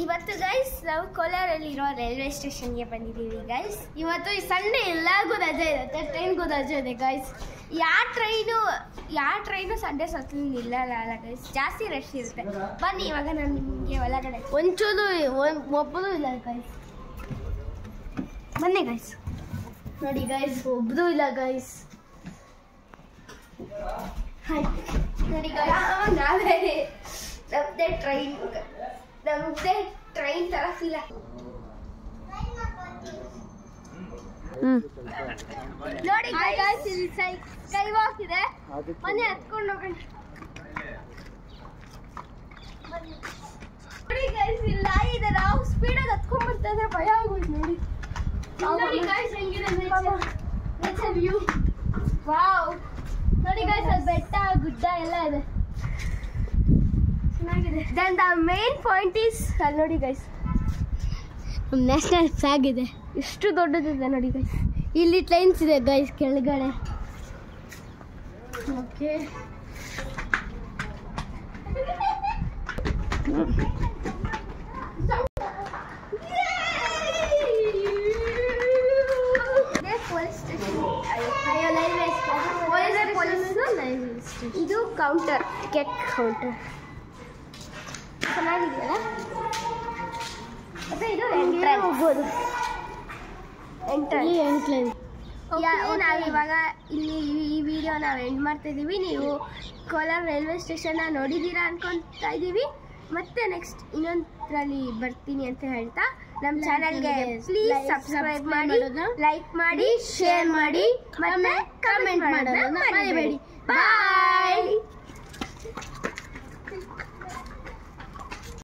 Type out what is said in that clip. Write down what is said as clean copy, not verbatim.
ಇವತ್ತು ಗೈಸ್ ನಾವು ಕೋಲಾರಲ್ಲಿರೋ ರೈಲ್ವೆ ಸ್ಟೇಷನ್ಗೆ ಬಂದಿದ್ದೀವಿ ಗೈಸ್. ಇವತ್ತು ಈ ಸಂಡೇ ಎಲ್ಲರಿಗೂ ರಜೆ ಇರುತ್ತೆ, ಟ್ರೈನ್ಗೂ ರಜೆ ಇದೆ ಗೈಸ್. ಯಾವ ಟ್ರೈನು ಸಂಡೇ ಸತ್ತು ನಿಲ್ಲಲ್ಲ ಗೈಸ್, ಜಾಸ್ತಿ ರಶ್ ಇರುತ್ತೆ. ಬನ್ನಿ ಇವಾಗ ನಾನು ನಿಮಗೆ ಒಳಗಡೆ ಒಂಚೂರು ಒಬ್ಬರು ಇಲ್ಲ ಗೈಸ್. ಬನ್ನಿ ಗೈಸ್, ನೋಡಿ ಗೈಸ್ ಒಬ್ಬರು ಇಲ್ಲ ಗೈಸ್. ನೋಡಿ ನಾವೇ ನಮ್ದೇ ಟ್ರೈನ್ ತರ ಫೀಲ್ ನೋಡಿ ಕೈ ವಾಕ್ ಇದೆ, ಮನೆ ಹತ್ಕೊಂಡು ಹೋಗೋಣ. ನೋಡಿ ಗೈಸ್ ಇಲ್ಲ ಇದೆ, ನಾವು ಸ್ಪೀಡಾಗಿ ಹತ್ಕೊಂಡ್ ಬರ್ತಾ ಇದ್ರೆ ಭಯ ಆಗೋಯ್ತು. ನೋಡಿ ಗೈಸ್ ಹೆಂಗಿದೆ ನೇಚರ್ ವ್ಯೂ. ವಾವ್, ನೋಡಿ ಗೈಸ್ ಅಲ್ಲಿ ಬೆಟ್ಟ ಗುಡ್ಡ ಎಲ್ಲ ಇದೆ, ಚೆನ್ನಾಗಿದೆ. Then the main point is ಅಲ್ಲಿ ನೋಡಿ ಗೈಸ್ ನಮ್ಮ ನ್ಯಾಷನಲ್ ಫ್ಲಾಗ್ ಇದೆ, ಎಷ್ಟು ದೊಡ್ಡದಿದೆ ನೋಡಿ ಗೈಸ್. ಇಲ್ಲಿ ಟ್ರೈನ್ಸ್ ಇದೆ ಗೈಸ್ ಕೆಳಗಡೆ. ಓಕೆ ಇದು ಕೌಂಟರ್, ಟಿಕೆಟ್ ಕೌಂಟರ್ ಚೆನ್ನಾಗಿದೆಯಲ್ಲ. ಮತ್ತೆ ಇದು ಹೋಗ್ಬೋದು ನಾವಿವಾಗ ಇಲ್ಲಿ ಈ ವಿಡಿಯೋ ನಾವು ಎಂಡ್ ಮಾಡ್ತಾ ಇದ್ದೀವಿ. ನೀವು ಕೋಲಾರ ರೈಲ್ವೆ ಸ್ಟೇಷನ್ನ ನೋಡಿದ್ದೀರಾ ಅನ್ಕೊತಾ ಇದ್ದೀವಿ. ಮತ್ತೆ ನೆಕ್ಸ್ಟ್ ಇನ್ನೊಂದರಲ್ಲಿ ಬರ್ತೀನಿ ಅಂತ ಹೇಳ್ತಾ ನಮ್ಮ ಚಾನಲ್ಗೆ ಪ್ಲೀಸ್ ಸಬ್ಸ್ಕ್ರೈಬ್ ಮಾಡಿ, ಲೈಕ್ ಮಾಡಿ, ಶೇರ್ ಮಾಡಿ, ಮತ್ತೆ ಕಮೆಂಟ್ ಮಾಡೋದನ್ನ ಮರಿಬೇಡಿ. ಬಾಯ್.